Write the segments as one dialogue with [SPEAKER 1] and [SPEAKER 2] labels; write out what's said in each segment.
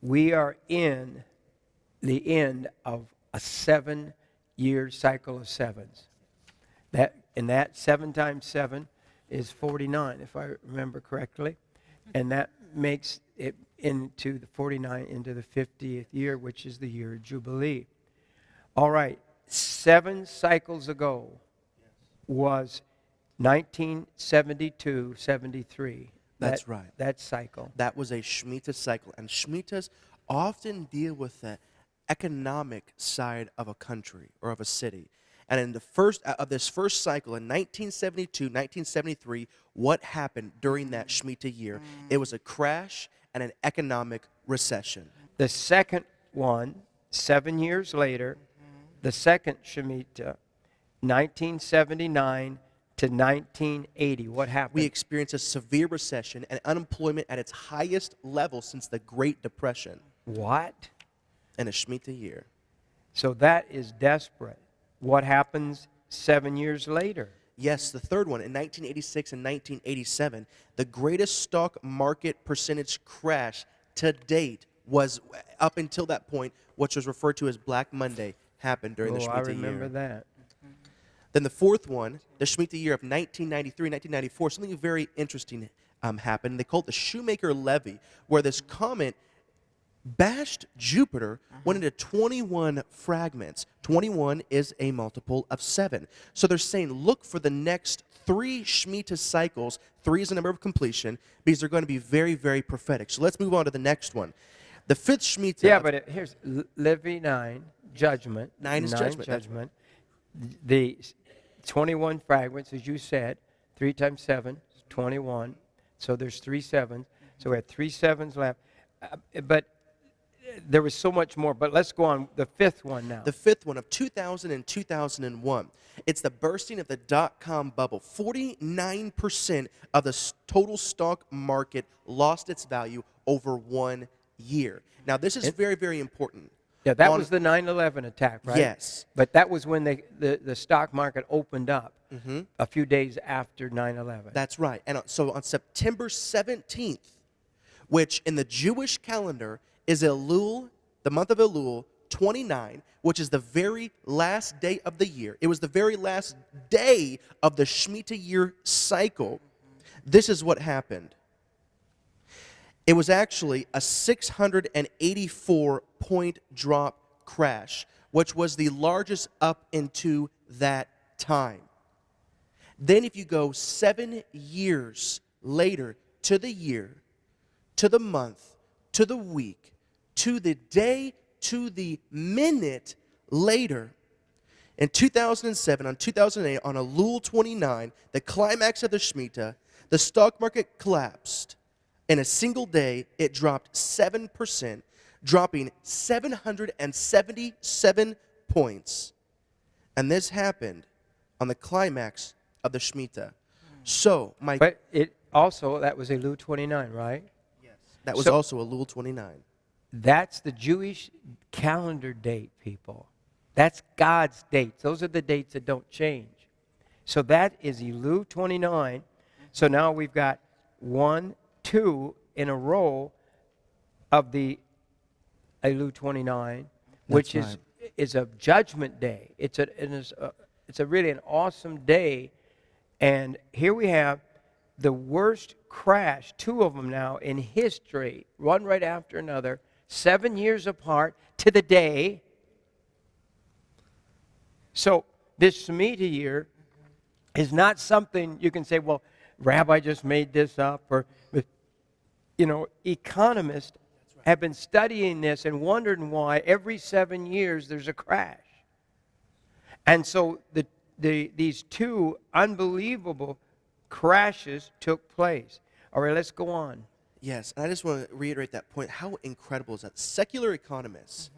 [SPEAKER 1] We are in the end of a 7-year cycle of sevens. That 7 times 7 is 49, if I remember correctly. And that makes it into the 49, into the 50th year, which is the year of Jubilee. All right, 7 cycles ago was 1972-73.
[SPEAKER 2] That's right.
[SPEAKER 1] That cycle.
[SPEAKER 2] That was a Shemitah cycle. And Shemitahs often deal with the economic side of a country or of a city. And in the first of this first cycle in 1972, 1973, what happened during that Shemitah year? It was a crash and an economic recession.
[SPEAKER 1] The second one, 7 years later, the second Shemitah, 1979 to 1980. What happened?
[SPEAKER 2] We experienced a severe recession and unemployment at its highest level since the Great Depression.
[SPEAKER 1] What?
[SPEAKER 2] In a Shemitah year.
[SPEAKER 1] So that is desperate. What happens 7 years later?
[SPEAKER 2] Yes, the third one, in 1986 and 1987, the greatest stock market percentage crash to date was, up until that point, which was referred to as Black Monday, happened during the Shemitah year.
[SPEAKER 1] I remember that.
[SPEAKER 2] Then the fourth one, the Shemitah year of 1993, 1994, something very interesting happened. They called it the Shoemaker Levy, where this comet bashed Jupiter, went into 21 fragments. 21 is a multiple of 7. So they're saying, look for the next 3 Shemitah cycles. 3 is the number of completion, because they're going to be very, very prophetic. So let's move on to the next one. The fifth Shemitah.
[SPEAKER 1] Yeah, but here's Levy 9, judgment.
[SPEAKER 2] 9 is judgment.
[SPEAKER 1] The 21 fragments, as you said, 3 times 7 is 21. So there's 3 sevens. So we have 3 sevens left. But there was so much more. But let's go on. The fifth one now.
[SPEAKER 2] The fifth one of 2000 and 2001. It's the bursting of the dot-com bubble. 49% of the total stock market lost its value over 1 year. Now, this is very, very important.
[SPEAKER 1] Yeah, that was the 9/11 attack, right?
[SPEAKER 2] Yes.
[SPEAKER 1] But that was when the stock market opened up a few days after 9/11.
[SPEAKER 2] That's right. And so on September 17th, which in the Jewish calendar is Elul, the month of Elul, 29, which is the very last day of the year. It was the very last day of the Shemitah year cycle. This is what happened. It was actually a 684-point drop crash, which was the largest up into that time. Then if you go 7 years later to the year, to the month, to the week, to the day, to the minute later, in 2007, on 2008, on Elul 29, the climax of the Shemitah, the stock market collapsed. In a single day, it dropped 7%, dropping 777 points. And this happened on the climax of the Shemitah. So,
[SPEAKER 1] But it also, that was Elul 29, right?
[SPEAKER 2] Yes. That was also Elul 29.
[SPEAKER 1] That's the Jewish calendar date, people. That's God's dates. Those are the dates that don't change. So that is Elul 29. So now we've got 1, 2 in a row of the Elul 29, which is a judgment day. It's a really an awesome day. And here we have the worst crash, 2 of them now in history, one right after another, 7 years apart to the day. So this Shemitah year is not something you can say, well, Rabbi just made this up, or, you know, economists have been studying this and wondering why every 7 years there's a crash. And so these 2 unbelievable crashes took place. All right, let's go on.
[SPEAKER 2] Yes, and I just want to reiterate that point. How incredible is that? Secular economists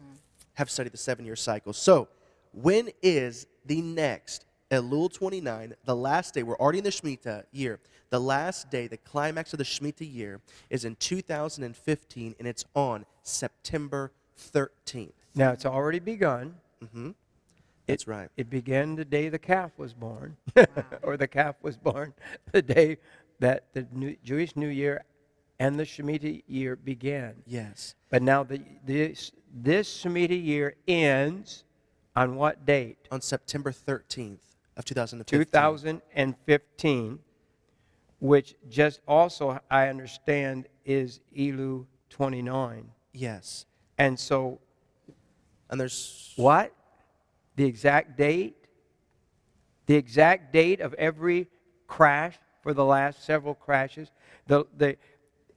[SPEAKER 2] have studied the 7-year cycle. So, when is the next Elul 29, the last day? We're already in the Shemitah year. The last day, the climax of the Shemitah year, is in 2015, and it's on September 13th.
[SPEAKER 1] Now, it's already begun.
[SPEAKER 2] That's right.
[SPEAKER 1] It began the day the calf was born, or the calf was born, the day that the Jewish New Year and the Shemitah year began.
[SPEAKER 2] Yes.
[SPEAKER 1] But now this Shemitah year ends on what date?
[SPEAKER 2] On September 13th of 2015.
[SPEAKER 1] 2015, which just also, I understand, is Elul 29.
[SPEAKER 2] Yes.
[SPEAKER 1] And so,
[SPEAKER 2] And there's
[SPEAKER 1] what? The exact date? The exact date of every crash for the last several crashes.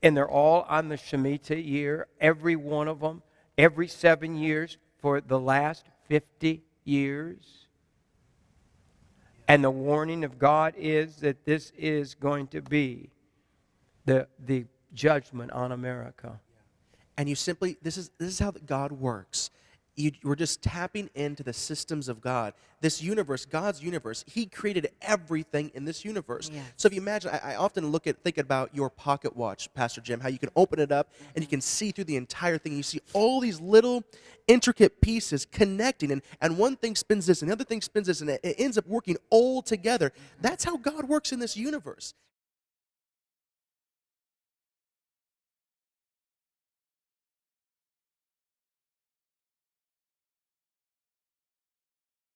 [SPEAKER 1] And they're all on the Shemitah year, every one of them, every 7 years for the last 50 years. And the warning of God is that this is going to be the judgment on America.
[SPEAKER 2] and you simply this is how God works. We're just tapping into the systems of God. This universe, God's universe, He created everything in this universe.
[SPEAKER 3] Yes.
[SPEAKER 2] So if you imagine, I often think about your pocket watch, Pastor Jim, how you can open it up and you can see through the entire thing. You see all these little intricate pieces connecting, and one thing spins this, and the other thing spins this, and it ends up working all together. That's how God works in this universe.